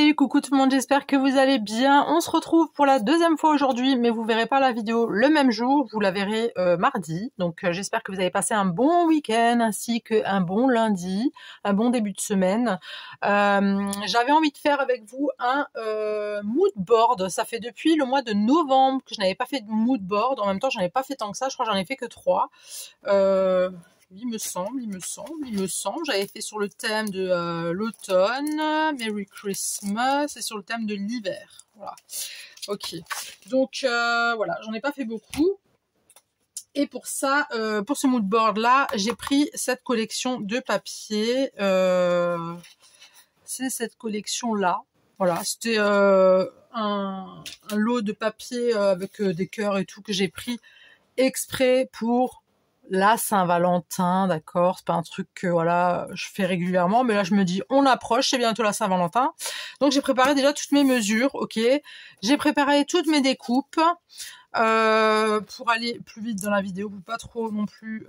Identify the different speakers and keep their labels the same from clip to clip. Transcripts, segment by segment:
Speaker 1: Salut, coucou tout le monde, j'espère que vous allez bien. On se retrouve pour la deuxième fois aujourd'hui, mais vous verrez pas la vidéo le même jour, vous la verrez mardi. Donc j'espère que vous avez passé un bon week-end ainsi qu'un bon lundi, un bon début de semaine. J'avais envie de faire avec vous un mood board. Ça fait depuis le mois de novembre que je n'avais pas fait de mood board. En même temps, j'en ai pas fait tant que ça, je crois que j'en ai fait que 3. Il me semble. J'avais fait sur le thème de l'automne, Merry Christmas, et sur le thème de l'hiver. Voilà. Ok. Donc voilà, j'en ai pas fait beaucoup. Et pour ça, pour ce mood board là, j'ai pris cette collection de papier. C'est cette collection là. Voilà, c'était un lot de papier avec des cœurs et tout que j'ai pris exprès pour la Saint-Valentin, d'accord, c'est pas un truc que voilà je fais régulièrement, mais là je me dis on approche, c'est bientôt la Saint-Valentin, donc j'ai préparé déjà toutes mes mesures, ok, j'ai préparé toutes mes découpes pour aller plus vite dans la vidéo, pour pas trop non plus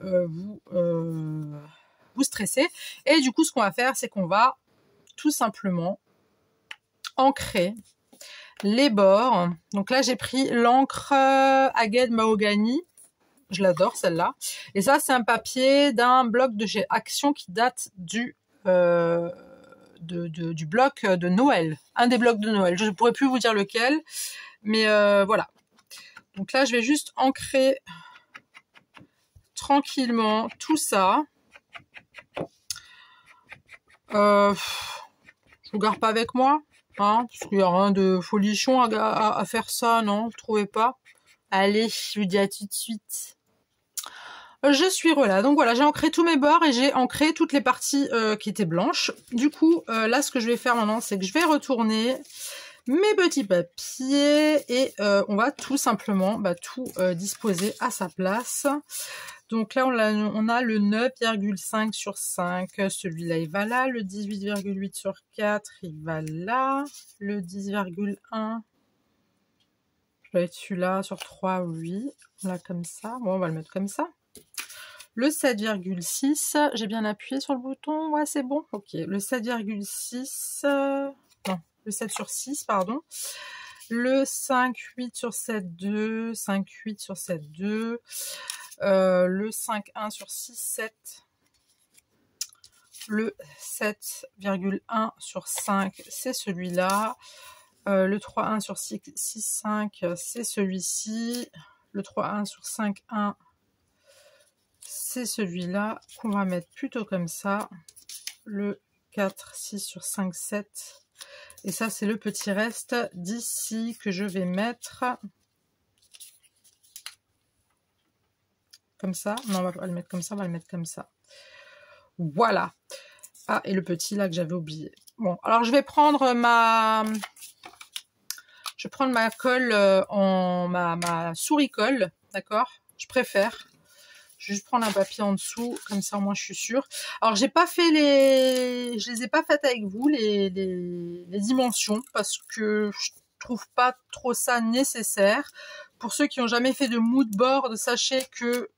Speaker 1: vous stresser. Et du coup ce qu'on va faire, c'est qu'on va tout simplement ancrer les bords. Donc là j'ai pris l'encre Agate Mahogany. Je l'adore celle-là. Et ça, c'est un papier d'un bloc de chez Action qui date du bloc de Noël. Un des blocs de Noël. Je ne pourrais plus vous dire lequel. Mais voilà. Donc là, je vais juste ancrer tranquillement tout ça. Je vous garde pas avec moi. Hein, parce qu'il n'y a rien de folichon à faire ça, non? Vous trouvez pas? Allez, je vous dis à tout de suite. Je suis relâ. Donc voilà, j'ai ancré tous mes bords et j'ai ancré toutes les parties qui étaient blanches. Du coup, là, ce que je vais faire maintenant, c'est que je vais retourner mes petits papiers et on va tout simplement tout disposer à sa place. Donc là, on a le 9,5 sur 5. Celui-là, il va là. Le 18,8 sur 4, il va là. Le 10,1. Je dois être celui-là sur 3, oui. Là, comme ça. Bon, on va le mettre comme ça. Le 7,6, j'ai bien appuyé sur le bouton, ouais c'est bon, ok. Le 7,6, non, le 7 sur 6, pardon. Le 5,8 sur 7,2, 5,8 sur 7,2, le 5,1 sur 6,7, le 7,1 sur 5, c'est celui-là. Le 3,1 sur 6,5, c'est celui-ci. Le 3,1 sur 5,1, c'est celui-là qu'on va mettre plutôt comme ça. Le 4, 6 sur 5, 7. Et ça, c'est le petit reste d'ici que je vais mettre comme ça. Non, on va pas le mettre comme ça, on va le mettre comme ça. Voilà. Ah, et le petit là que j'avais oublié. Bon, alors je vais prendre ma colle ma souris colle, d'accord? Je préfère. Je vais juste prendre un papier en dessous, comme ça au moins je suis sûre. Alors je les ai pas faites avec vous les dimensions parce que je trouve pas trop ça nécessaire. Pour ceux qui n'ont jamais fait de mood board, sachez que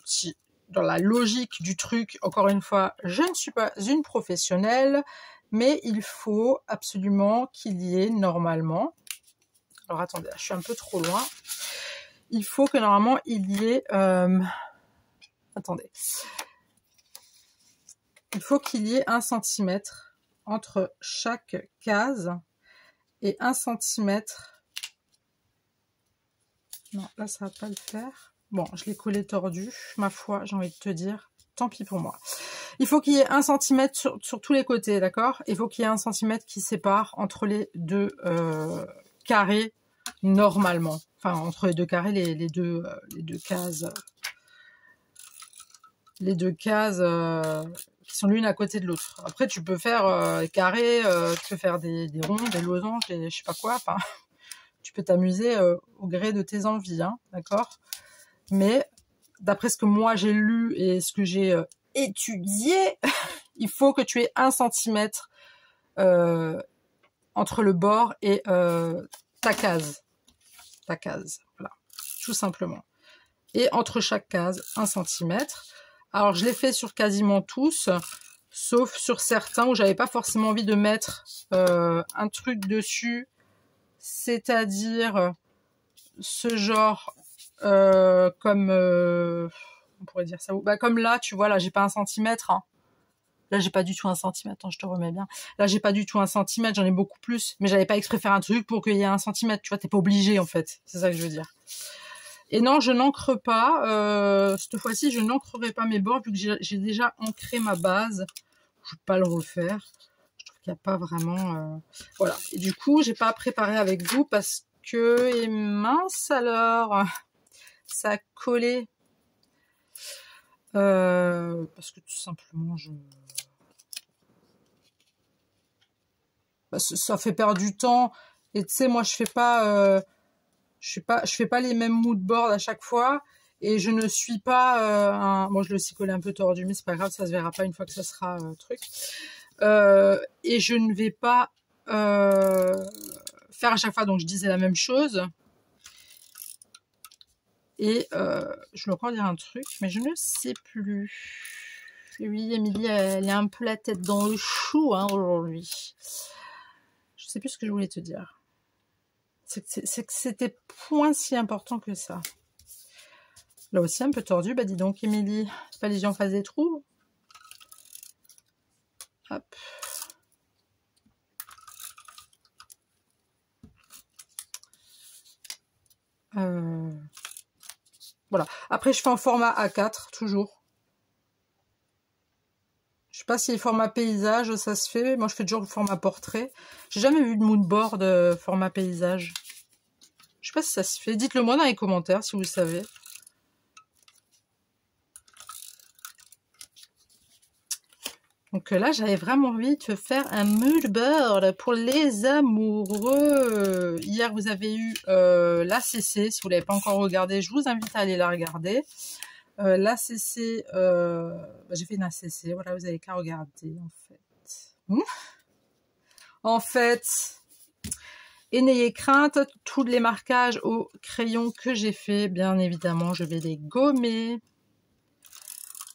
Speaker 1: si dans la logique du truc, encore une fois, je ne suis pas une professionnelle, mais il faut absolument qu'il y ait normalement. Alors attendez, je suis un peu trop loin. Il faut que normalement il y ait attendez. Il faut qu'il y ait 1 cm entre chaque case et 1 cm. Non, là ça va pas le faire. Bon, je l'ai collé tordu. Ma foi, j'ai envie de te dire, tant pis pour moi. Il faut qu'il y ait 1 cm sur tous les côtés, d'accord? Il faut qu'il y ait 1 cm qui sépare entre les deux carrés normalement. Enfin, entre les deux carrés, les deux cases. Les deux cases qui sont l'une à côté de l'autre. Après, tu peux faire carré, tu peux faire des ronds, des losanges, je sais pas quoi. Enfin, tu peux t'amuser au gré de tes envies, hein, d'accord? Mais d'après ce que moi j'ai lu et ce que j'ai étudié, il faut que tu aies 1 cm entre le bord et ta case. Ta case, voilà, tout simplement. Et entre chaque case, 1 cm. Alors, je l'ai fait sur quasiment tous. Sauf sur certains où j'avais pas forcément envie de mettre un truc dessus, c'est-à-dire ce genre comme on pourrait dire ça, bah comme là, tu vois, là j'ai pas 1 centimètre, hein. Là j'ai pas du tout 1 centimètre, attends, je te remets bien. Là j'ai pas du tout 1 centimètre, j'en ai beaucoup plus, mais j'avais pas exprès faire un truc pour qu'il y ait 1 centimètre, tu vois, t'es pas obligé en fait, c'est ça que je veux dire. Et non, je n'encre pas, cette fois-ci je n'encrerai pas mes bords vu que j'ai déjà ancré ma base, je vais pas le refaire, je trouve qu'il n'y a pas vraiment, voilà. Et du coup j'ai pas préparé avec vous parce que, et mince alors, ça a collé. Parce que tout simplement ça fait perdre du temps et tu sais moi je fais pas les mêmes mood boards à chaque fois et je ne suis pas bon je le suis collé un peu tordu mais c'est pas grave, ça se verra pas une fois que ça sera truc et je ne vais pas faire à chaque fois, donc je disais la même chose. Et je dois encore dire un truc, mais je ne sais plus. Oui, Émilie, elle a un peu la tête dans le chou hein, aujourd'hui. Je ne sais plus ce que je voulais te dire. C'est que c'était point si important que ça. Là aussi, un peu tordu. Bah dis donc, Émilie, c'est pas les yeux en face des trous. Hop. Voilà. Après, je fais en format A4, toujours. Je sais pas si format paysage, ça se fait. Moi, je fais toujours le format portrait. J'ai jamais vu de moodboard format paysage. Je sais pas si ça se fait. Dites-le moi dans les commentaires si vous savez. Donc là, j'avais vraiment envie de faire un moodboard pour les amoureux. Hier, vous avez eu l'ACC. Si vous ne l'avez pas encore regardé, je vous invite à aller la regarder. L'ACC, j'ai fait une ACC. Voilà, vous avez qu'à regarder en fait. En fait, et n'ayez crainte, tous les marquages au crayon que j'ai fait, bien évidemment, je vais les gommer.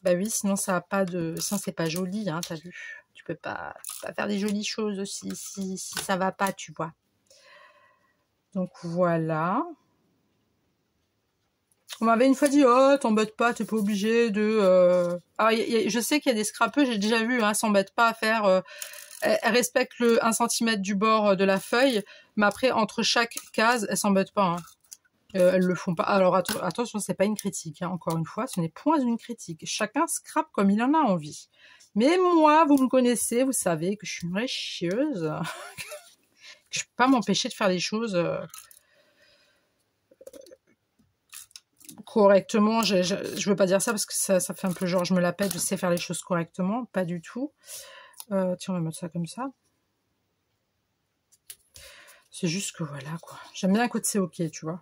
Speaker 1: Bah oui, sinon ça a pas de, sinon c'est pas joli, hein, t'as vu. Tu peux pas faire des jolies choses si ça va pas, tu vois. Donc voilà. On m'avait une fois dit, oh, t'embête pas, t'es pas obligé de. Alors, je sais qu'il y a des scrapeux, j'ai déjà vu, hein, s'embête pas à faire. Elle respecte le 1 cm du bord de la feuille, mais après entre chaque case, elle s'embête pas. Hein. Elles le font pas. Alors attention, c'est pas une critique. Hein. Encore une fois, ce n'est point une critique. Chacun scrape comme il en a envie. Mais moi, vous me connaissez, vous savez que je suis une vraie chieuse. Que je peux pas m'empêcher de faire les choses correctement. Je veux pas dire ça parce que ça fait un peu genre je me la pète. Je sais faire les choses correctement, pas du tout. Tiens, on va mettre ça comme ça. C'est juste que voilà quoi. J'aime bien quand c'est ok, tu vois.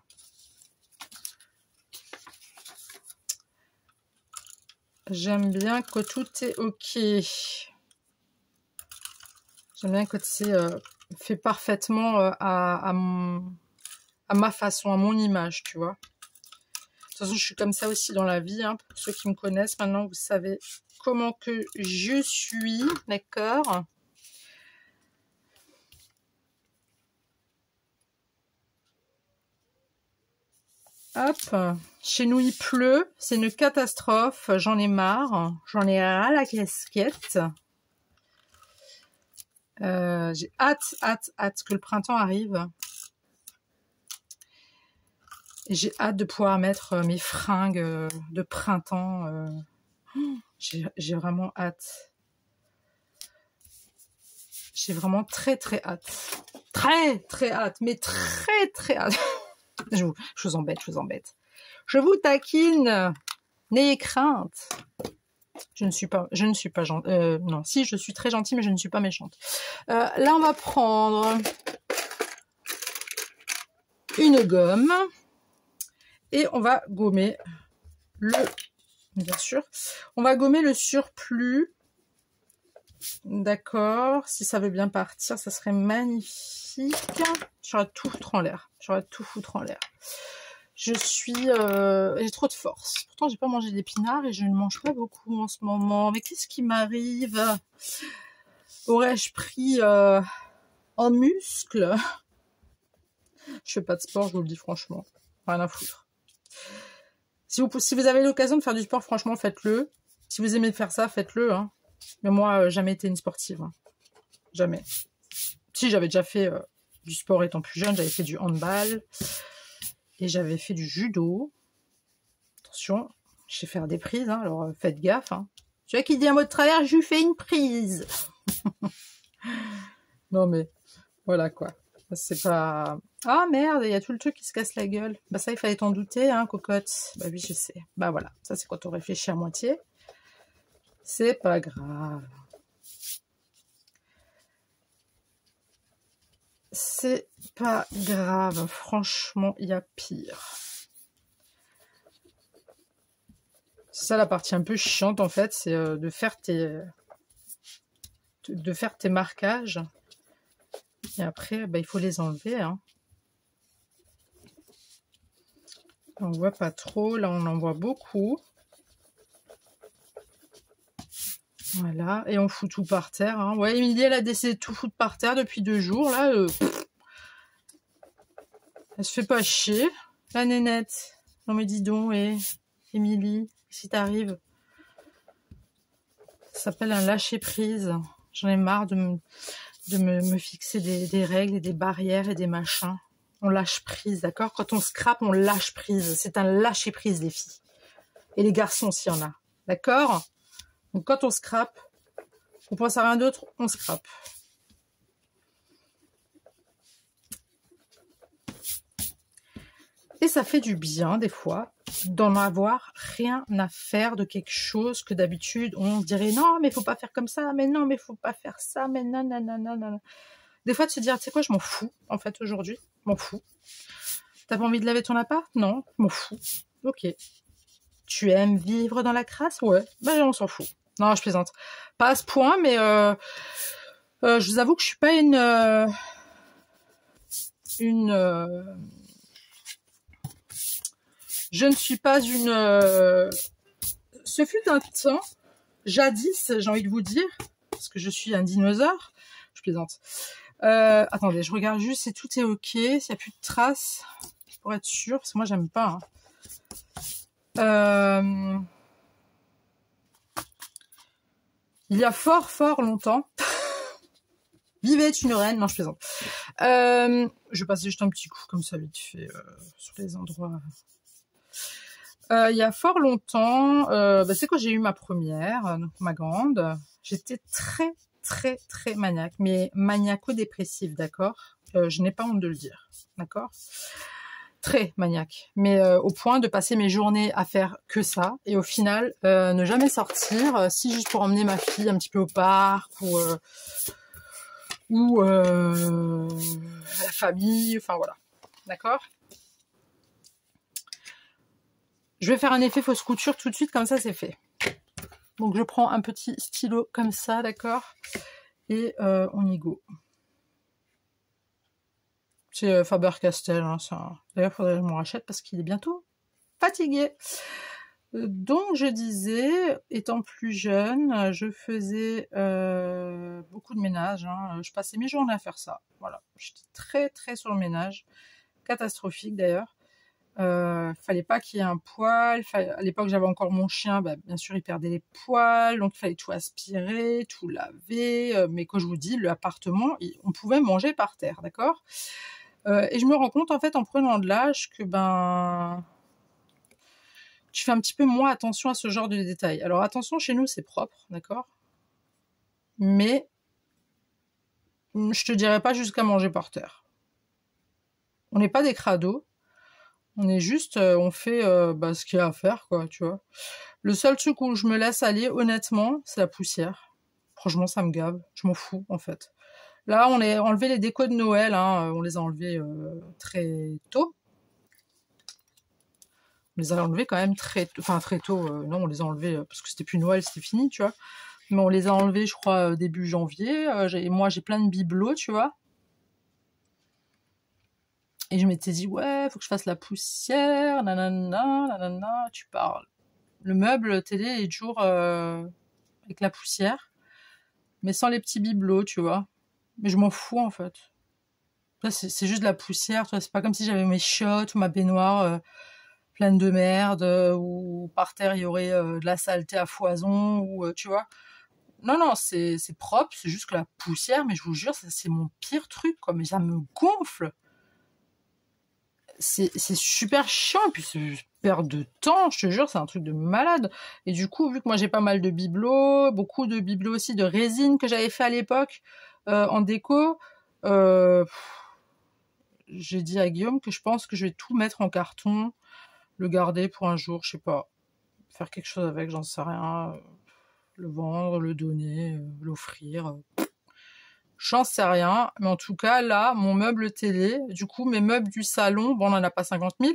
Speaker 1: J'aime bien que tout est ok. J'aime bien que c'est fait parfaitement à ma façon, à mon image, tu vois. De toute façon, je suis comme ça aussi dans la vie. Hein. Pour ceux qui me connaissent, maintenant, vous savez comment que je suis, d'accord ? Hop, chez nous il pleut, c'est une catastrophe, j'en ai marre, j'en ai ras la casquette. J'ai hâte que le printemps arrive. Et j'ai hâte de pouvoir mettre mes fringues de printemps. J'ai vraiment hâte. J'ai vraiment très hâte. Très hâte, mais très hâte. Je vous embête, Je vous taquine. N'ayez crainte. Je ne suis pas gentille. Non, si, je suis très gentille, mais je ne suis pas méchante. Là, on va prendre une gomme et on va gommer bien sûr, on va gommer le surplus. D'accord, si ça veut bien partir, ça serait magnifique. J'aurais tout foutre en l'air. J'ai trop de force. Pourtant, j'ai pas mangé d'épinards et je ne mange pas beaucoup en ce moment. Mais qu'est-ce qui m'arrive? Aurais-je pris en muscle? Je fais pas de sport, je vous le dis franchement. Rien à foutre. Si vous avez l'occasion de faire du sport, franchement, faites-le. Si vous aimez faire ça, faites-le. Hein. Mais moi, jamais été une sportive. Hein. Jamais. Si, j'avais déjà fait du sport étant plus jeune. J'avais fait du handball. Et j'avais fait du judo. Attention, je sais faire des prises. Hein, alors, faites gaffe. Hein. Celui qui dit un mot de travers, je lui fais une prise. Non, mais voilà quoi. C'est pas... Ah merde, il y a tout le truc qui se casse la gueule. Bah ça, il fallait t'en douter, hein, cocotte. Bah oui, je sais. Bah voilà, ça c'est quand on réfléchit à moitié. C'est pas grave. C'est pas grave. Franchement, il y a pire. C'est ça la partie un peu chiante en fait, c'est de faire tes marquages. Et après, bah, il faut les enlever. Hein. On voit pas trop. Là, on en voit beaucoup. Voilà. Et on fout tout par terre. Hein. Ouais, Émilie, elle a décidé de tout foutre par terre depuis 2 jours. Là, elle se fait pas chier. La nénette. Non mais dis donc, Émilie, si t'arrives. Ça s'appelle un lâcher-prise. J'en ai marre de me fixer des règles et des barrières et des machins. On lâche prise, d'accord? Quand on scrape, on lâche prise. C'est un lâcher prise, les filles. Et les garçons, s'il y en a. D'accord? Donc, quand on scrape, on pense à rien d'autre, on scrape. Et ça fait du bien, des fois, d'en avoir rien à faire de quelque chose que d'habitude, on dirait, non, mais faut pas faire comme ça, mais non, mais faut pas faire ça, mais non, non, non, non, non. Des fois, de se dire, tu sais quoi, je m'en fous, en fait, aujourd'hui. Je m'en fous. T'as pas envie de laver ton appart? Non, je m'en fous. Ok. Tu aimes vivre dans la crasse? Ouais. Ben, on s'en fout. Non, je plaisante. Pas à ce point, mais je vous avoue que je suis pas je ne suis pas une... Ce fut un temps, jadis, j'ai envie de vous dire, parce que je suis un dinosaure. Je plaisante. Attendez, je regarde juste si tout est ok, s'il n'y a plus de traces, pour être sûr, parce que moi j'aime pas. Hein. Il y a fort longtemps, vivait une reine, non je plaisante. Je vais passer juste un petit coup comme ça vite fait sur les endroits. Il y a fort longtemps, c'est quand j'ai eu ma première, donc ma grande, j'étais très maniaque, mais maniaco-dépressive, d'accord? Je n'ai pas honte de le dire, d'accord? Très maniaque, mais au point de passer mes journées à faire que ça, et au final, ne jamais sortir, si juste pour emmener ma fille un petit peu au parc, ou à la famille, enfin voilà, d'accord? Je vais faire un effet fausse couture tout de suite, comme ça c'est fait. Donc je prends un petit stylo comme ça, d'accord? Et on y go. C'est Faber-Castell, hein, ça. D'ailleurs, il faudrait que je m'en rachète parce qu'il est bientôt fatigué. Donc je disais, étant plus jeune, je faisais beaucoup de ménage. Hein. Je passais mes journées à faire ça. Voilà, j'étais très sur le ménage. Catastrophique d'ailleurs. Fallait pas qu'il y ait un poil. À l'époque, j'avais encore mon chien. Bah, bien sûr, il perdait les poils. Donc, il fallait tout aspirer, tout laver. Mais quand je vous dis, l'appartement, on pouvait manger par terre, d'accord? Et je me rends compte, en fait, en prenant de l'âge, que tu fais un petit peu moins attention à ce genre de détails. Alors, attention, chez nous, c'est propre, d'accord? Mais je te dirais pas jusqu'à manger par terre. On n'est pas des crados. On est juste, on fait ce qu'il y a à faire, quoi, tu vois. Le seul truc où je me laisse aller, honnêtement, c'est la poussière. Franchement, ça me gave. Je m'en fous, en fait. Là, on a enlevé les décos de Noël, hein. On les a enlevés très tôt. On les a enlevés quand même très tôt. Non, on les a enlevés parce que c'était plus Noël, c'était fini, tu vois. Mais on les a enlevés, je crois, début janvier. Moi, j'ai plein de bibelots, tu vois. Et je m'étais dit, ouais, faut que je fasse la poussière, nanana, nanana, tu parles. Le meuble télé est toujours avec la poussière, mais sans les petits bibelots, tu vois. Mais je m'en fous, en fait. C'est juste de la poussière, tu vois. C'est pas comme si j'avais mes chiottes ou ma baignoire pleine de merde, ou par terre, il y aurait de la saleté à foison, ou tu vois. Non, non, c'est propre, c'est juste que la poussière, mais je vous jure, c'est mon pire truc, quoi. Mais ça me gonfle. C'est super chiant, et puis c'est une perte de temps, je te jure, c'est un truc de malade. Et du coup, vu que moi j'ai pas mal de bibelots, beaucoup de bibelots aussi de résine que j'avais fait à l'époque en déco, j'ai dit à Guillaume que je pense que je vais tout mettre en carton, le garder pour un jour, je sais pas, faire quelque chose avec, j'en sais rien, le vendre, le donner, l'offrir. J'en sais rien, mais en tout cas, là, mon meuble télé, du coup, mes meubles du salon, bon, on en a pas 50 000,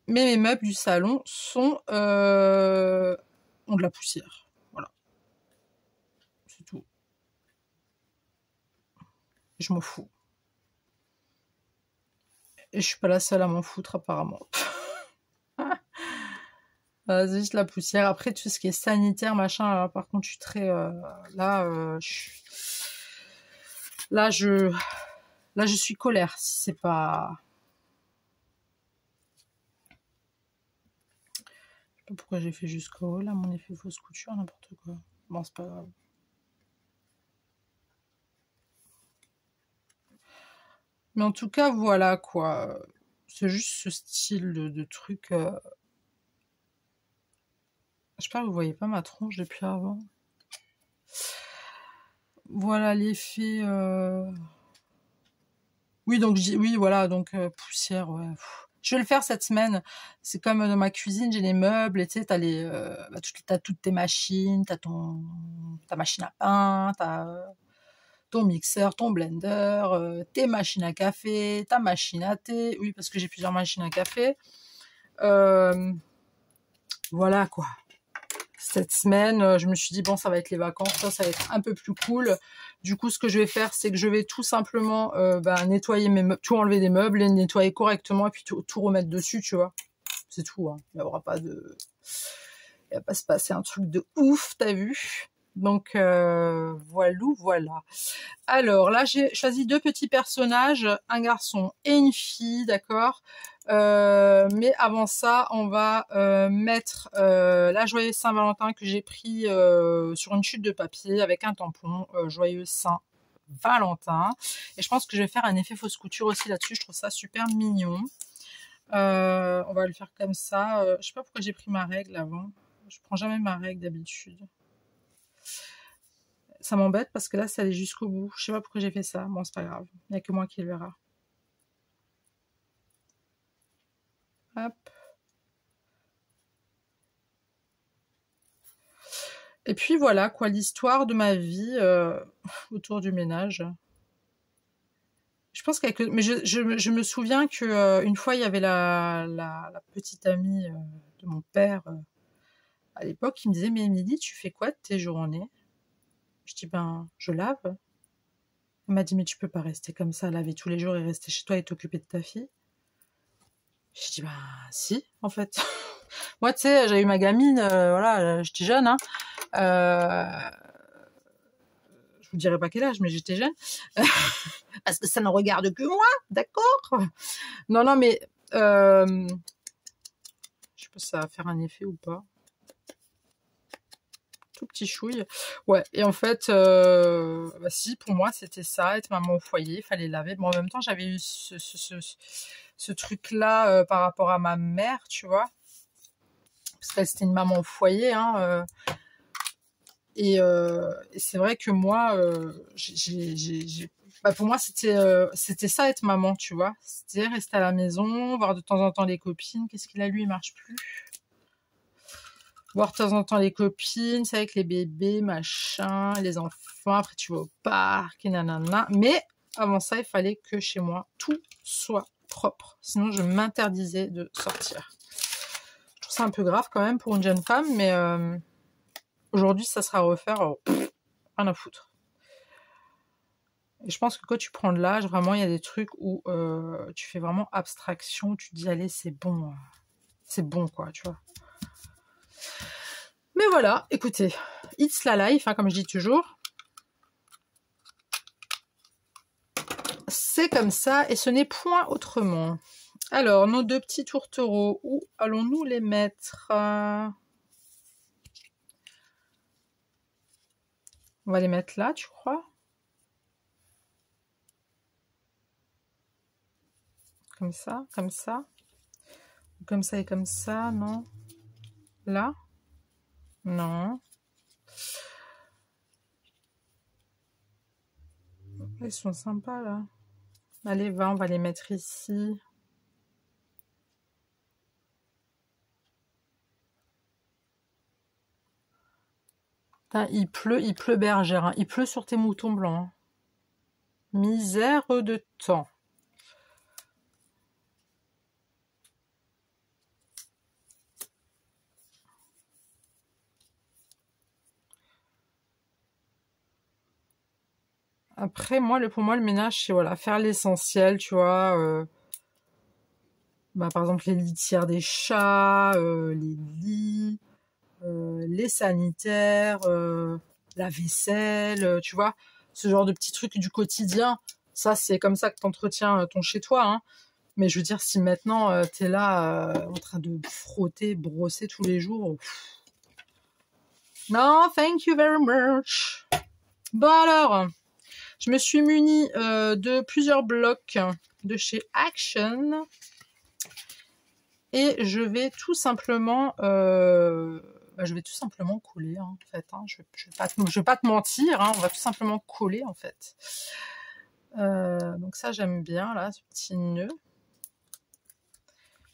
Speaker 1: mais mes meubles du salon sont ont de la poussière. Voilà, c'est tout. Je m'en fous. Et je suis pas la seule à m'en foutre, apparemment. C'est juste la poussière. Après, tout ce qui est sanitaire, machin, là, par contre, je suis très... là, là, je suis colère, si c'est pas... Je sais pas pourquoi j'ai fait jusqu'au haut, là, mon effet fausse couture, n'importe quoi. Bon, c'est pas grave. Mais en tout cas, voilà, quoi. C'est juste ce style de truc... J'espère que vous voyez pas ma tronche depuis avant. Voilà l'effet... Oui, donc oui, voilà, donc poussière, ouais. Je vais le faire cette semaine. C'est comme dans ma cuisine, j'ai les meubles, et tu sais, t'as t'as toutes tes machines, t'as ta machine à pain, t'as ton mixeur, ton blender, tes machines à café, ta machine à thé. Oui, parce que j'ai plusieurs machines à café. Voilà, quoi. Cette semaine, je me suis dit, bon, ça va être les vacances, ça va être un peu plus cool. Du coup, ce que je vais faire, c'est que je vais tout simplement nettoyer mes meubles, tout enlever des meubles, les nettoyer correctement et puis tout remettre dessus, tu vois. C'est tout, hein. Il n'y aura pas de... Il va pas se passer un truc de ouf, t'as vu? Donc, voilà. Alors, là, j'ai choisi deux petits personnages, un garçon et une fille, d'accord? Mais avant ça, on va mettre la Joyeuse Saint-Valentin que j'ai pris sur une chute de papier avec un tampon, Joyeuse Saint-Valentin. Et je pense que je vais faire un effet fausse couture aussi là-dessus, je trouve ça super mignon. On va le faire comme ça. Je sais pas pourquoi j'ai pris ma règle avant. Je prends jamais ma règle d'habitude. Ça m'embête parce que là, ça allait jusqu'au bout. Je sais pas pourquoi j'ai fait ça. Bon, c'est pas grave. Il n'y a que moi qui le verra. Hop. Et puis voilà, quoi, l'histoire de ma vie autour du ménage. Je pense qu'avec... Mais je me souviens que une fois, il y avait la petite amie de mon père à l'époque qui me disait, mais Émilie, tu fais quoi de tes journées? Je dis, ben, je lave. Elle m'a dit, mais tu peux pas rester comme ça, laver tous les jours et rester chez toi et t'occuper de ta fille. J'ai dit, bah si, en fait. Moi, tu sais, j'avais eu ma gamine, voilà, j'étais jeune, hein. Je vous dirai pas quel âge, mais j'étais jeune. Parce que ça ne regarde que moi, d'accord? Non, non, mais... je sais pas si ça va faire un effet ou pas. Tout petit chouille. Ouais, et en fait, bah si, pour moi, c'était ça, être maman au foyer, il fallait laver. Bon, en même temps, j'avais eu ce truc-là par rapport à ma mère, tu vois. Parce qu'elle, c'était une maman au foyer, hein. Et c'est vrai que moi, bah pour moi, c'était ça, être maman, tu vois. C'était rester à la maison, voir de temps en temps les copines. Qu'est-ce qu'il a, lui, il marche plus. Voir de temps en temps les copines, c'est avec les bébés, machin, les enfants, après tu vas au parc, et nanana. Mais avant ça, il fallait que chez moi, tout soit propre. Sinon, je m'interdisais de sortir. Je trouve ça un peu grave quand même pour une jeune femme, mais aujourd'hui, ça sera à refaire, rien à foutre. Et je pense que quand tu prends de l'âge, vraiment, il y a des trucs où tu fais vraiment abstraction, tu te dis, allez, c'est bon quoi, tu vois. Mais voilà, écoutez, it's la life, hein, comme je dis toujours. C'est comme ça, et ce n'est point autrement. Alors, nos deux petits tourtereaux, où allons-nous les mettre? On va les mettre là, tu crois? Comme ça, comme ça. Comme ça et comme ça, non? Là? Non. Ils sont sympas, là. Allez, va, on va les mettre ici. Putain, il pleut bergère, hein. Il pleut sur tes moutons blancs. Hein. Misère de temps. Après, pour moi, le ménage, c'est voilà, faire l'essentiel, tu vois. Par exemple, les litières des chats, les lits, les sanitaires, la vaisselle, tu vois. Ce genre de petits trucs du quotidien. Ça, c'est comme ça que tu entretiens ton chez-toi. Hein. Mais je veux dire, si maintenant, tu es là en train de frotter, brosser tous les jours... Non, thank you very much. Bon alors, je me suis munie de plusieurs blocs de chez Action et je vais tout simplement, coller hein, en fait. Hein. Je vais pas te mentir, hein, on va tout simplement coller en fait. Donc ça j'aime bien là, ce petit nœud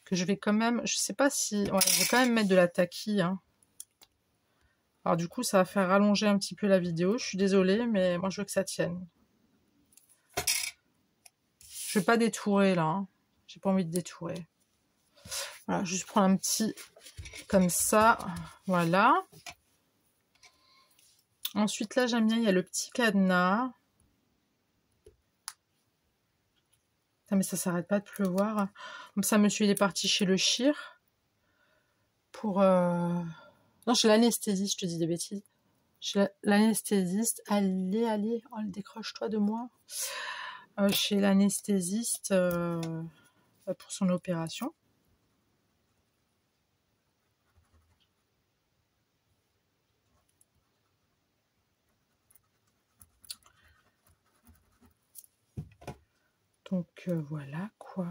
Speaker 1: que je vais quand même, je sais pas si, ouais, je vais quand même mettre de la taquille. Hein. Alors du coup, ça va faire rallonger un petit peu la vidéo. Je suis désolée, mais moi, je veux que ça tienne. Je vais pas détourer, là. Hein. J'ai pas envie de détourer. Voilà, juste prendre un petit... Comme ça. Voilà. Ensuite, là, j'aime bien, il y a le petit cadenas. Putain, mais ça s'arrête pas de pleuvoir. Comme ça, monsieur, il est parti chez le chir. Pour... Non, chez l'anesthésiste, je te dis des bêtises. Chez l'anesthésiste. Allez, oh, décroche-toi de moi. Chez l'anesthésiste pour son opération. Donc voilà quoi.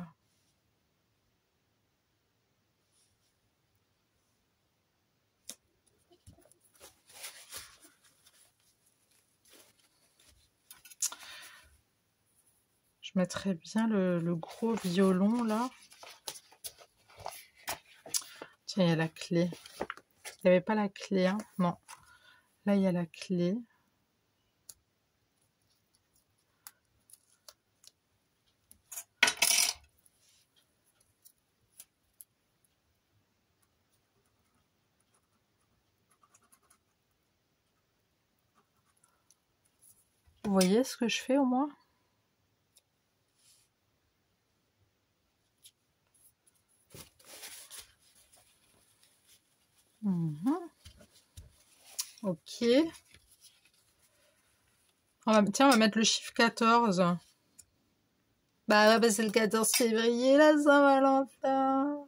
Speaker 1: Je mettrais bien le gros violon là. Tiens, il y a la clé. Il n'y avait pas la clé, hein? Non. Là, il y a la clé. Vous voyez ce que je fais au moins? Ok. Tiens, on va mettre le chiffre 14. Bah ouais, c'est le 14 février, la Saint-Valentin.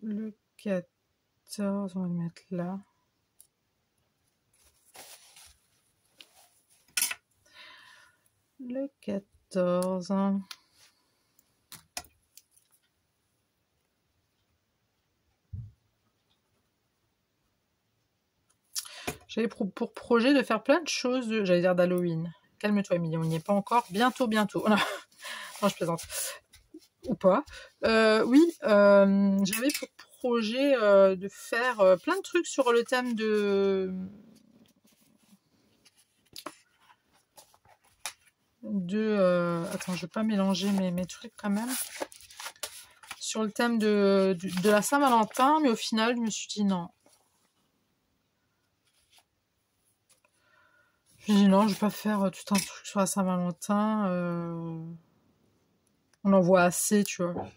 Speaker 1: Le 14, on va le mettre là. Le 14. J'avais pour projet de faire plein de choses, j'allais dire d'Halloween. Calme-toi, Emilie, on n'y est pas encore. Bientôt. Non, je plaisante. Ou pas. Oui, j'avais pour projet de faire plein de trucs sur le thème de Attends, je vais pas mélanger mes trucs quand même. Sur le thème de la Saint-Valentin, mais au final, je me suis dit non. Je me suis dit non, je vais pas faire tout un truc sur la Saint-Valentin. On en voit assez, tu vois.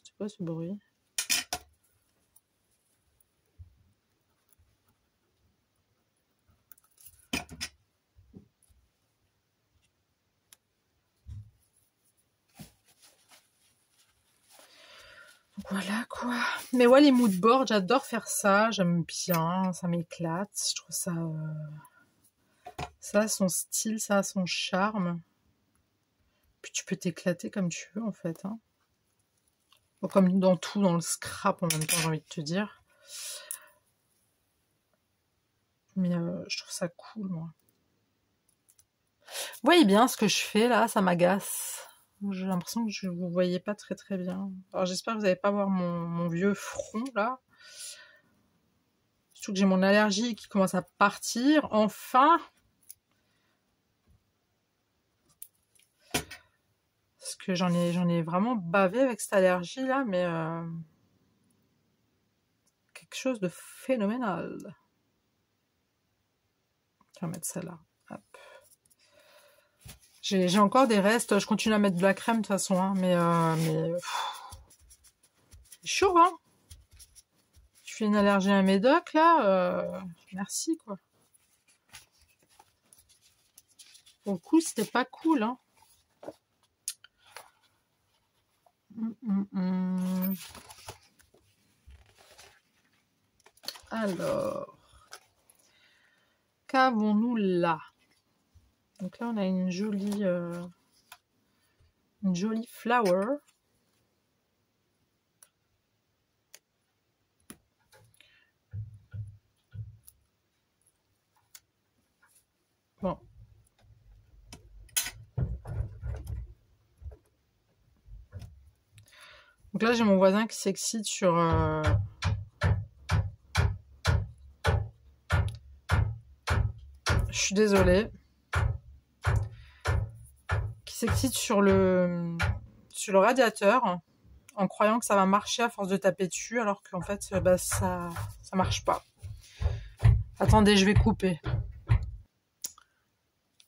Speaker 1: C'est quoi ce bruit? Voilà quoi. Mais ouais, les mood boards, j'adore faire ça. J'aime bien, ça m'éclate. Je trouve ça... ça a son style, ça a son charme. Puis tu peux t'éclater comme tu veux en fait. Hein. Bon, comme dans tout, dans le scrap en même temps, j'ai envie de te dire. Mais je trouve ça cool, moi. Vous voyez bien ce que je fais là, ça m'agace. J'ai l'impression que je vous voyez pas très très bien. Alors j'espère que vous n'allez pas voir mon vieux front là. Surtout que j'ai mon allergie qui commence à partir. Enfin. Parce que j'en ai vraiment bavé avec cette allergie là, mais quelque chose de phénoménal. Je vais mettre celle-là. Hop. J'ai encore des restes. Je continue à mettre de la crème de toute façon, hein, mais c'est chaud, hein. Je fais une allergie à un médoc là. Merci quoi. Pour le coup, c'était pas cool, hein. Alors, qu'avons-nous là? Donc là, on a une jolie flower. Bon. Donc là, j'ai mon voisin qui s'excite sur... Je suis désolée. Qui s'excite sur le radiateur en croyant que ça va marcher à force de taper dessus, alors qu'en fait, bah, ça marche pas. Attendez, je vais couper.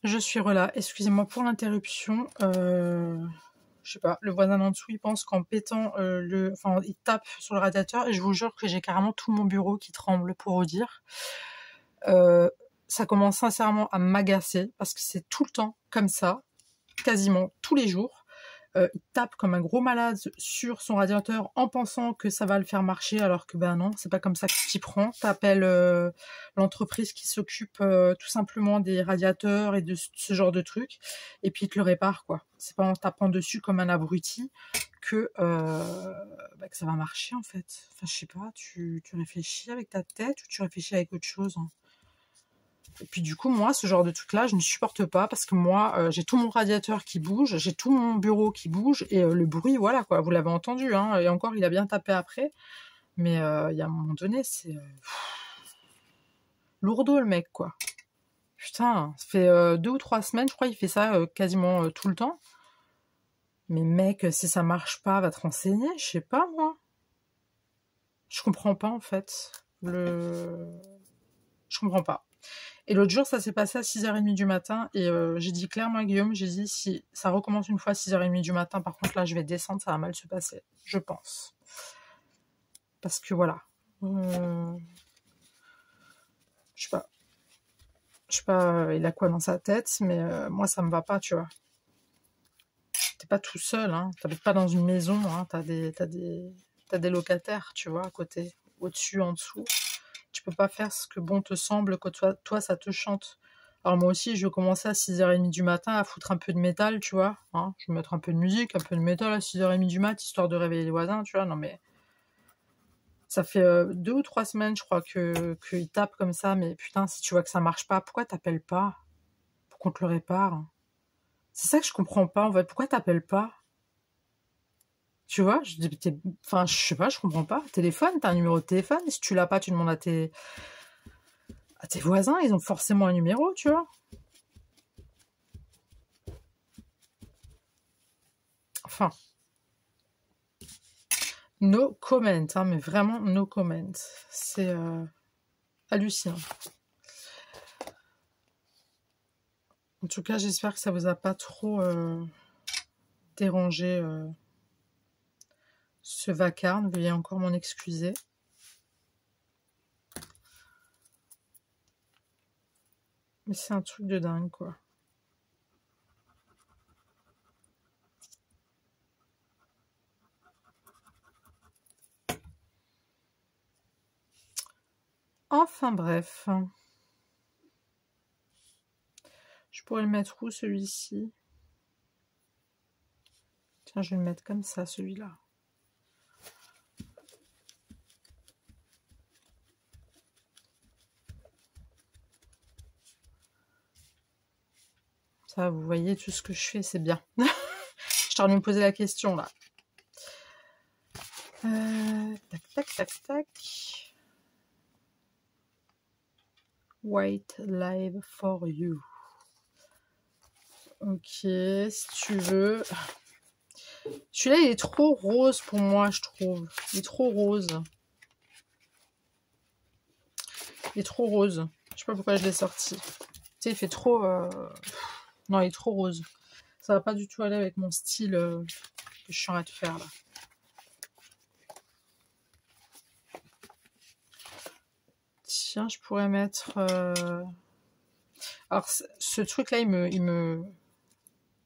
Speaker 1: Je suis relâ. Excusez-moi pour l'interruption. Je sais pas, le voisin en dessous, il pense qu'en pétant enfin, il tape sur le radiateur et je vous jure que j'ai carrément tout mon bureau qui tremble, pour vous dire. Ça commence sincèrement à m'agacer parce que c'est tout le temps comme ça, quasiment tous les jours. Il tape comme un gros malade sur son radiateur en pensant que ça va le faire marcher, alors que ben non, c'est pas comme ça que tu t'y prends. T'appelles l'entreprise qui s'occupe tout simplement des radiateurs et de ce genre de trucs, et puis ils te le réparent, quoi. C'est pas en tapant dessus comme un abruti que ça va marcher, en fait. Enfin, je sais pas, tu réfléchis avec ta tête ou tu réfléchis avec autre chose, hein. Et puis du coup, moi, ce genre de truc-là, je ne supporte pas parce que moi, j'ai tout mon radiateur qui bouge, j'ai tout mon bureau qui bouge et le bruit, voilà quoi, vous l'avez entendu, hein, et encore, il a bien tapé après. Mais il y a un moment donné, c'est lourdeau le mec, quoi. Putain, ça fait 2 ou 3 semaines, je crois, il fait ça quasiment tout le temps. Mais mec, si ça marche pas, va te renseigner, je sais pas moi. Je comprends pas en fait. Je comprends pas. Et l'autre jour, ça s'est passé à 6h30 du matin et j'ai dit clairement à Guillaume, j'ai dit si ça recommence une fois à 6h30 du matin, par contre là je vais descendre, ça va mal se passer, je pense. Parce que voilà. Je sais pas, il a quoi dans sa tête, mais moi ça me va pas, tu vois. T'es pas tout seul, hein, t'habites pas dans une maison, hein, t'as des locataires, tu vois, à côté, au-dessus, en dessous. Tu peux pas faire ce que bon te semble, que toi ça te chante. Alors moi aussi, je vais commencer à 6h30 du matin à foutre un peu de métal, tu vois. Hein, je vais mettre un peu de musique, un peu de métal à 6h30 du mat, histoire de réveiller les voisins, tu vois. Non mais... Ça fait 2 ou 3 semaines, je crois, qu'il tape comme ça. Mais putain, si tu vois que ça marche pas, pourquoi t'appelles pas pour qu'on te le répare? C'est ça que je comprends pas, en fait. Pourquoi t'appelles pas? Tu vois, enfin, je sais pas, je comprends pas. Téléphone, t'as un numéro de téléphone. Si tu l'as pas, tu demandes à tes voisins. Ils ont forcément un numéro, tu vois. Enfin, no comment, hein, mais vraiment no comment. C'est hallucinant. En tout cas, j'espère que ça vous a pas trop dérangé ce vacarme. Veuillez encore m'en excuser. Mais c'est un truc de dingue, quoi. Enfin bref. Je pourrais le mettre où, celui-ci? Tiens, je vais le mettre comme ça, celui-là. Ça, vous voyez, tout ce que je fais, c'est bien. Je t'aurais dû me poser la question, là. Tac, tac, tac, tac. White live for you. Ok, si tu veux. Celui-là, il est trop rose pour moi, je trouve. Il est trop rose. Il est trop rose. Je sais pas pourquoi je l'ai sorti. Tu sais, il fait trop... Non, il est trop rose. Ça va pas du tout aller avec mon style que je suis en train de faire, là. Tiens, je pourrais mettre... Alors, ce truc-là, le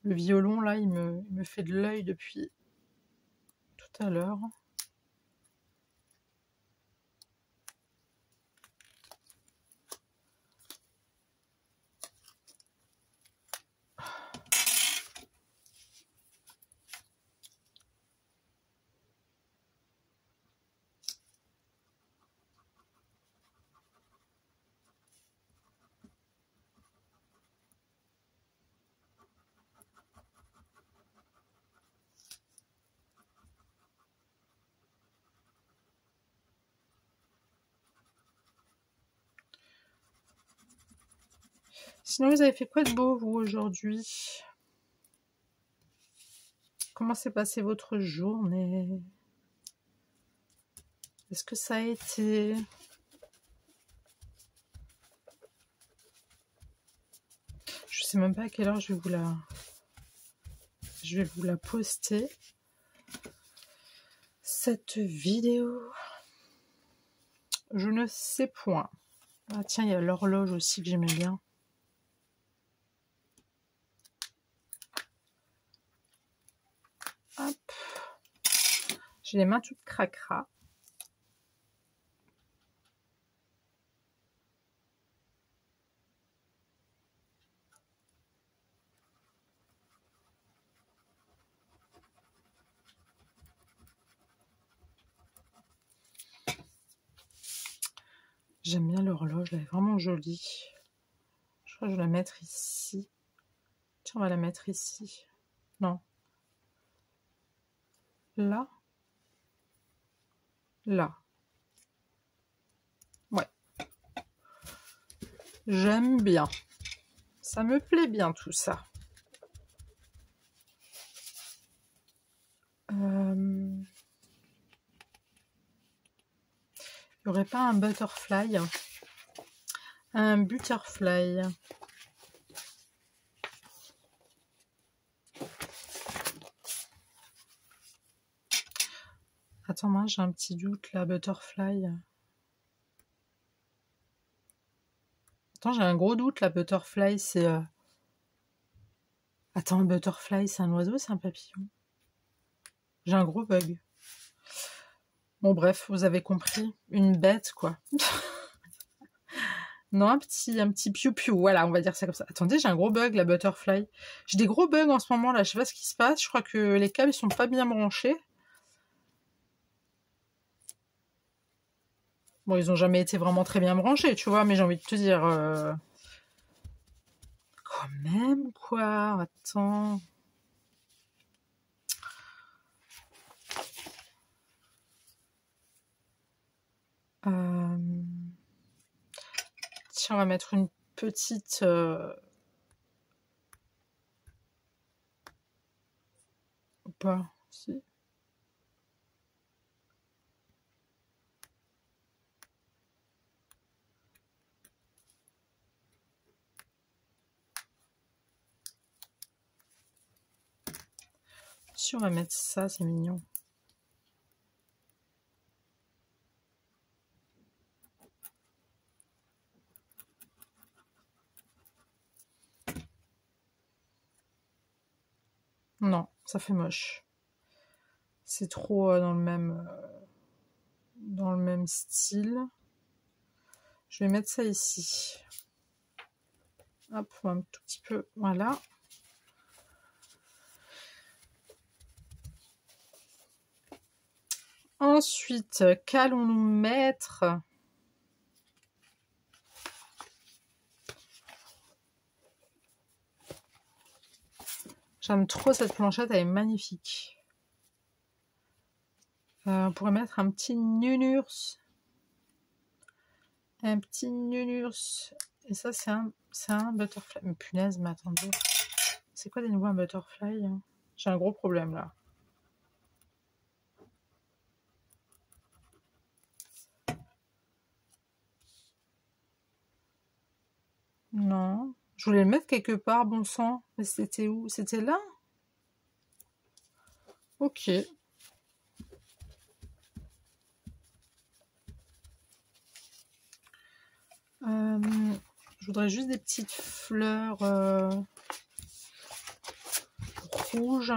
Speaker 1: violon, là, il me fait de l'œil depuis tout à l'heure. Sinon, vous avez fait quoi de beau, vous, aujourd'hui? Comment s'est passée votre journée? Est-ce que ça a été... Je sais même pas à quelle heure je vais vous la poster. Cette vidéo. Je ne sais point. Ah tiens, il y a l'horloge aussi que j'aimais bien. Hop. J'ai les mains toutes cracra. J'aime bien l'horloge, elle est vraiment jolie. Je crois que je vais la mettre ici. Tiens, on va la mettre ici. Non. Là. Là. Ouais. J'aime bien. Ça me plaît bien tout ça. Il n'y aurait pas un butterfly? Un butterfly. Attends, moi j'ai un petit doute là, butterfly. Attends, j'ai un gros doute là, butterfly, c'est... Attends, butterfly, c'est un oiseau, c'est un papillon? J'ai un gros bug. Bon bref, vous avez compris. Une bête, quoi. Non, un petit piou-piou, voilà, on va dire ça comme ça. Attendez, j'ai un gros bug, la butterfly. J'ai des gros bugs en ce moment, là, je sais pas ce qui se passe. Je crois que les câbles, ils sont pas bien branchés. Bon, ils ont jamais été vraiment très bien branchés, tu vois, mais j'ai envie de te dire... Quand même, quoi. Attends... Tiens, on va mettre une petite... pas? Si. Si on va mettre ça, c'est mignon. Non, ça fait moche. C'est trop dans le même style. Je vais mettre ça ici. Hop, un tout petit peu, voilà. Ensuite, qu'allons-nous mettre? J'aime trop cette planchette, elle est magnifique. On pourrait mettre un petit Nunurs. Un petit Nunurs. Et ça, c'est un butterfly. Mais punaise, mais attendez. C'est quoi des nouveaux un butterfly? J'ai un gros problème là. Non. Je voulais le mettre quelque part, bon sang. Mais c'était où? C'était là? Ok. Je voudrais juste des petites fleurs rouges.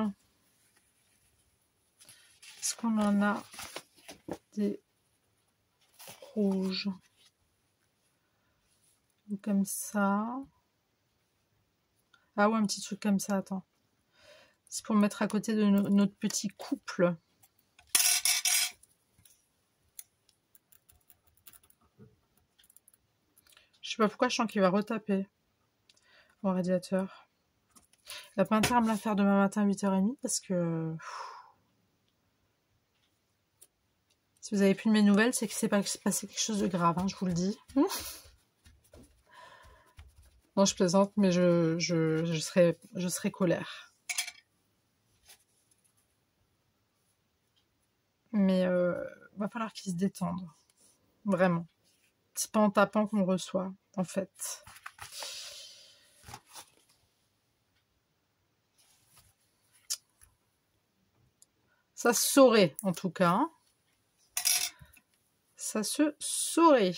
Speaker 1: Est-ce qu'on en a des rouges? Comme ça. Ah ouais, un petit truc comme ça, attends. C'est pour mettre à côté de notre petit couple. Je sais pas pourquoi je sens qu'il va retaper au radiateur. Il n'a pas intérêt à me la faire demain matin à 8h30 parce que... Si vous avez plus de mes nouvelles, c'est qu'il s'est passé quelque chose de grave, hein, je vous le dis. Non, je plaisante, mais je serai colère. Mais va falloir qu'il se détende. Vraiment. C'est pas en tapant qu'on reçoit, en fait. Ça se saurait, en tout cas. Hein. Ça se saurait.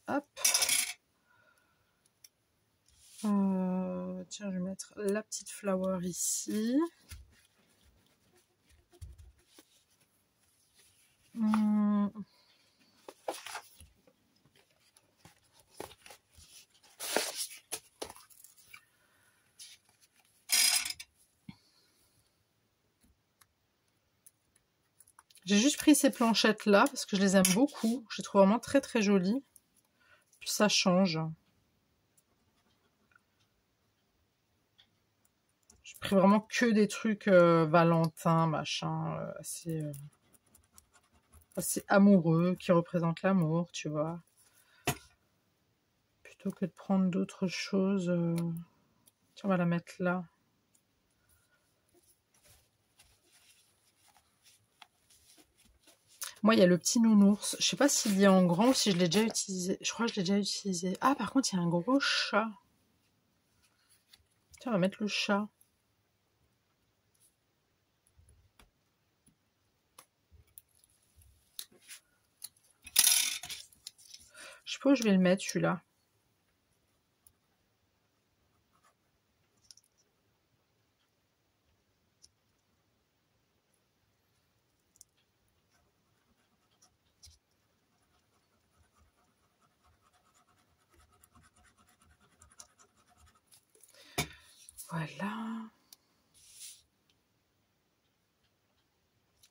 Speaker 1: Hop. Tiens, je vais mettre la petite flower ici. J'ai juste pris ces planchettes là parce que je les aime beaucoup. Je les trouve vraiment très très jolies. Puis ça change. J'ai pris vraiment que des trucs Valentin, machin, assez amoureux, qui représentent l'amour, tu vois. Plutôt que de prendre d'autres choses. Tiens, on va la mettre là. Moi, il y a le petit nounours. Je sais pas s'il y a en grand ou si je l'ai déjà utilisé. Je crois que je l'ai déjà utilisé. Ah, par contre, il y a un gros chat. Tiens, on va mettre le chat. Je sais pas où je vais le mettre, celui-là. Voilà.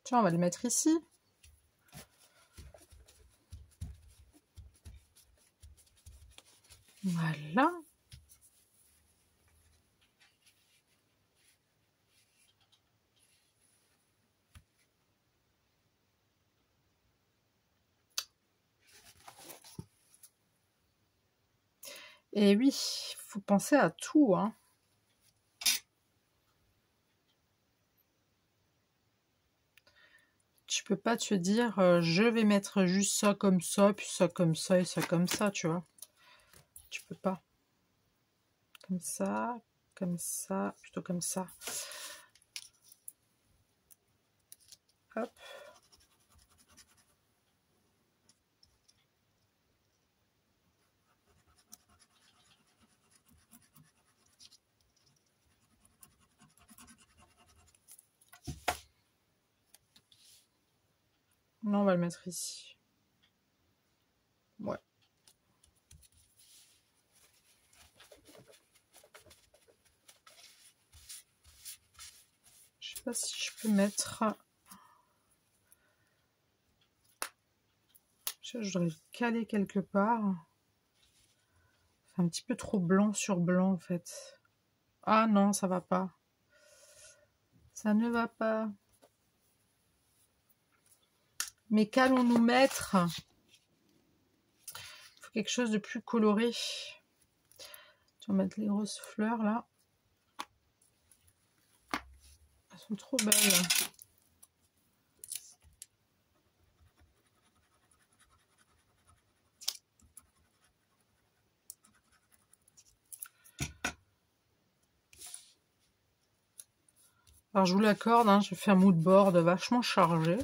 Speaker 1: Tiens, on va le mettre ici. Voilà. Et oui, il faut penser à tout, hein. Tu peux pas te dire, je vais mettre juste ça comme ça, puis ça comme ça, et ça comme ça, tu vois. Tu peux pas. Comme ça, plutôt comme ça. Hop. Non, on va le mettre ici. Ouais. Je sais pas si je peux mettre... Je voudrais le caler quelque part. C'est un petit peu trop blanc sur blanc, en fait. Ah non, ça va pas. Ça ne va pas. Mais qu'allons-nous mettre? Il faut quelque chose de plus coloré. On va mettre les grosses fleurs, là. Elles sont trop belles. Alors je vous l'accorde, hein, je fais un mood board vachement chargé.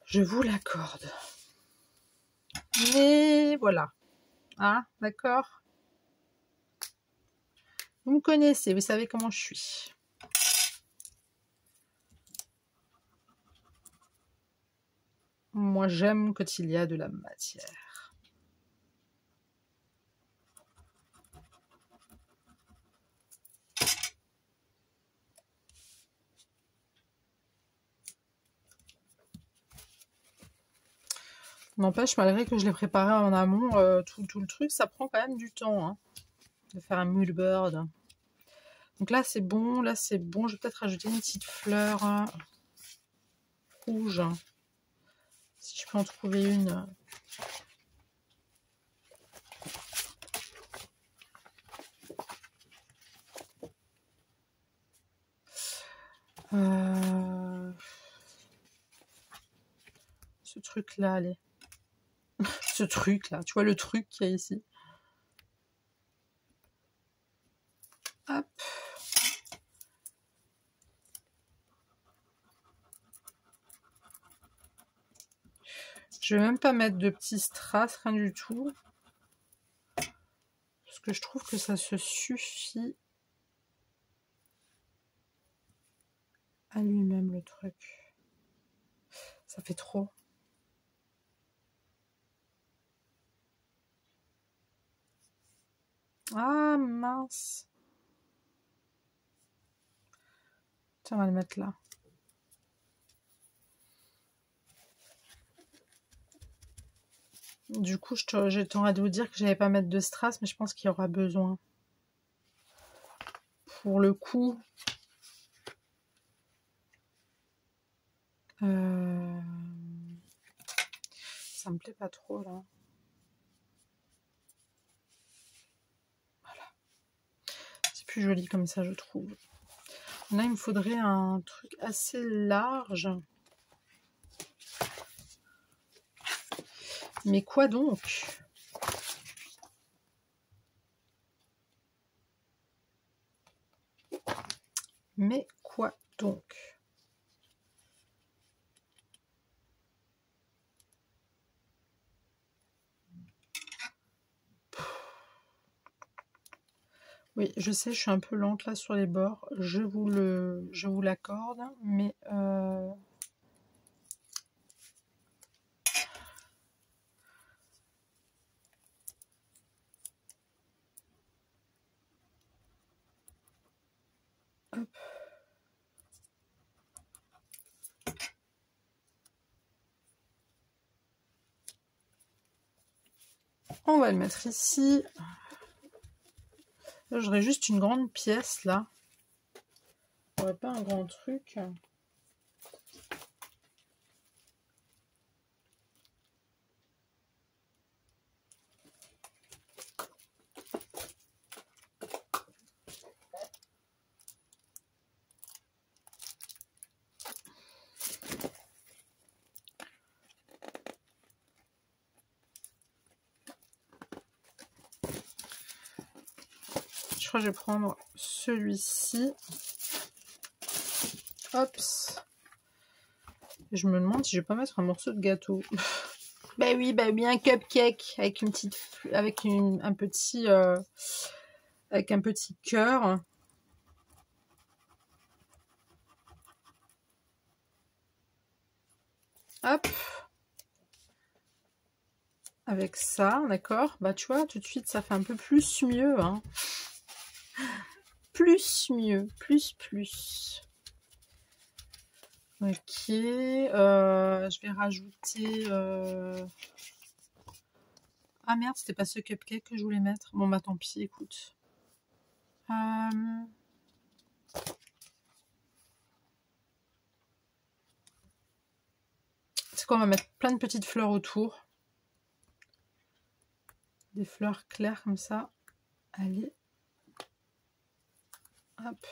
Speaker 1: Je vous l'accorde. Mais voilà. Hein, d'accord? Vous me connaissez, vous savez comment je suis. Moi j'aime quand il y a de la matière. N'empêche, malgré que je l'ai préparé en amont, tout le truc, ça prend quand même du temps, hein, de faire un mood board. Donc là, c'est bon. Là, c'est bon. Je vais peut-être rajouter une petite fleur rouge. Si je peux en trouver une. Ce truc-là, allez. Ce truc-là. Tu vois le truc qu'il y a ici? Hop. Je vais même pas mettre de petits strass, rien du tout. Parce que je trouve que ça se suffit à lui-même, le truc. Ça fait trop. Ah, mince. Tiens, on va le mettre là. Du coup, j'étais en train de vous dire que j'allais pas mettre de strass, mais je pense qu'il y aura besoin. Pour le coup, ça me plaît pas trop là. Voilà. C'est plus joli comme ça, je trouve. Là, il me faudrait un truc assez large. Mais quoi donc? Mais quoi donc? Oui, je sais, je suis un peu lente là sur les bords. Je vous l'accorde, mais hop. On va le mettre ici. Là, j'aurais juste une grande pièce là. J'aurais pas un grand truc. crois que je vais prendre celui-ci. Hop. Je me demande si je vais pas mettre un morceau de gâteau. Bah oui, un cupcake avec une petite, avec un petit cœur. Hop. Avec ça, d'accord. Bah tu vois, tout de suite, ça fait un peu plus mieux, hein. Plus mieux, plus. Ok, je vais rajouter... Ah merde, c'était pas ce cupcake que je voulais mettre. Bon bah tant pis, écoute. C'est quoi, on va mettre plein de petites fleurs autour. Des fleurs claires comme ça. Allez. Hop.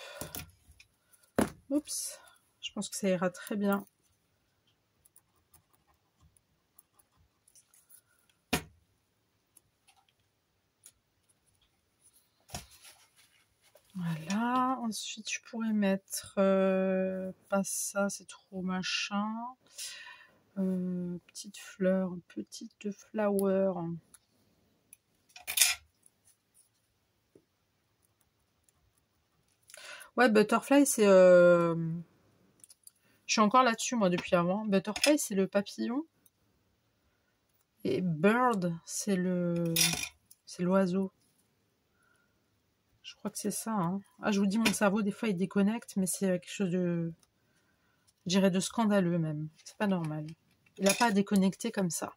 Speaker 1: Oups. Je pense que ça ira très bien. Voilà. Ensuite, je pourrais mettre... pas ça, c'est trop machin. Petite fleur, petite flower. Ouais, Butterfly, c'est... Je suis encore là-dessus, moi, depuis avant. Butterfly, c'est le papillon. Et Bird, c'est l'oiseau. Je crois que c'est ça. Hein. Ah, je vous dis, mon cerveau, des fois, il déconnecte, mais c'est quelque chose de... Je dirais de scandaleux, même. C'est pas normal. Il n'a pas à déconnecter comme ça.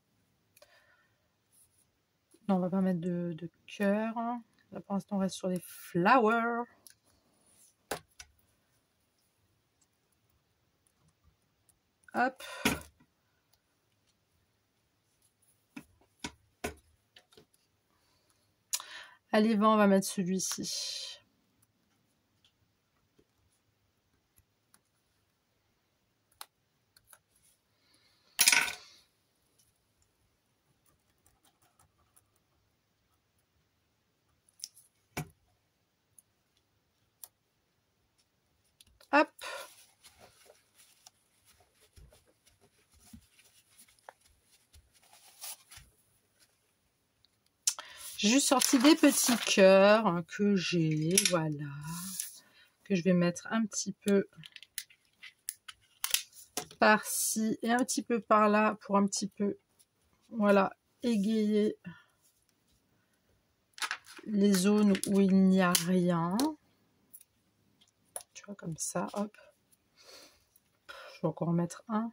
Speaker 1: Non, on va pas mettre de cœur. Là, pour l'instant, on reste sur les flowers. Hop. Allez, on va mettre celui-ci. Hop. J'ai juste sorti des petits cœurs que j'ai, voilà, que je vais mettre un petit peu par-ci et un petit peu par-là pour un petit peu, voilà, égayer les zones où il n'y a rien. Tu vois, comme ça, hop. Je vais encore en mettre un.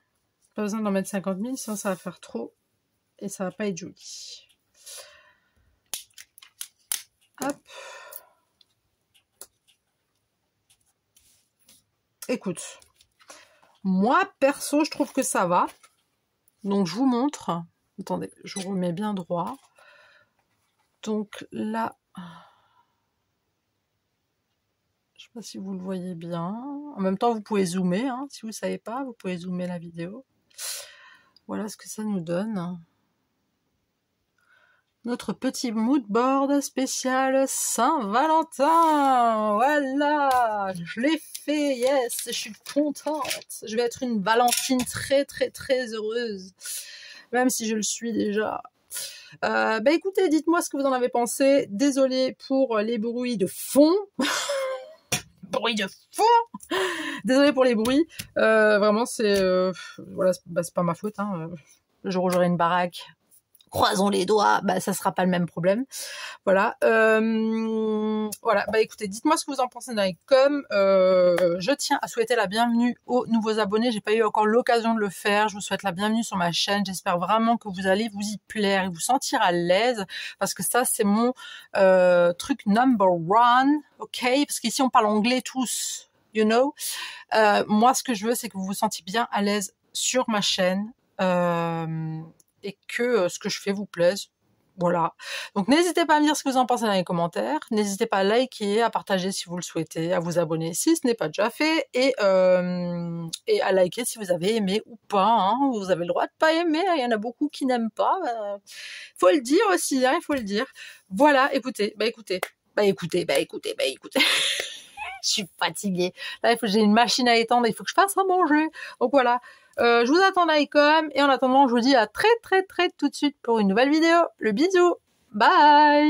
Speaker 1: Pas besoin d'en mettre 50 000, sinon ça va faire trop et ça va pas être joli. Hop. Écoute, moi perso, je trouve que ça va. Donc je vous montre. Attendez, je remets bien droit. Donc là, je sais pas si vous le voyez bien. En même temps, vous pouvez zoomer. Hein, si vous ne savez pas, vous pouvez zoomer la vidéo. Voilà ce que ça nous donne. Notre petit mood board spécial Saint-Valentin. Voilà, je l'ai fait, yes, je suis contente. Je vais être une Valentine très heureuse, même si je le suis déjà. Bah écoutez, dites-moi ce que vous en avez pensé. Désolée pour les bruits de fond. Bruit de fond. Désolée pour les bruits. Vraiment, c'est voilà, c'est pas ma faute. Hein. Le jour où j'aurai une baraque, croisons les doigts, bah ça sera pas le même problème. Voilà. Voilà. Bah écoutez, dites-moi ce que vous en pensez dans les coms. Je tiens à souhaiter la bienvenue aux nouveaux abonnés. J'ai pas eu encore l'occasion de le faire. Je vous souhaite la bienvenue sur ma chaîne. J'espère vraiment que vous allez vous y plaire et vous sentir à l'aise, parce que ça c'est mon truc number one, ok? Parce qu'ici on parle anglais tous, you know. Moi, ce que je veux, c'est que vous vous sentiez bien à l'aise sur ma chaîne. Et que ce que je fais vous plaise. Voilà. Donc n'hésitez pas à me dire ce que vous en pensez dans les commentaires. N'hésitez pas à liker, à partager si vous le souhaitez, à vous abonner si ce n'est pas déjà fait, et à liker si vous avez aimé ou pas. Hein. Vous avez le droit de pas aimer. Il y en a beaucoup qui n'aiment pas. Faut le dire aussi. Hein, il faut le dire. Voilà. Écoutez. Bah écoutez. Je suis fatiguée. Là, j'ai une machine à étendre, il faut que je fasse à manger. Donc voilà. Je vous attends à Icom et en attendant, je vous dis à très tout de suite pour une nouvelle vidéo. Le bisou. Bye.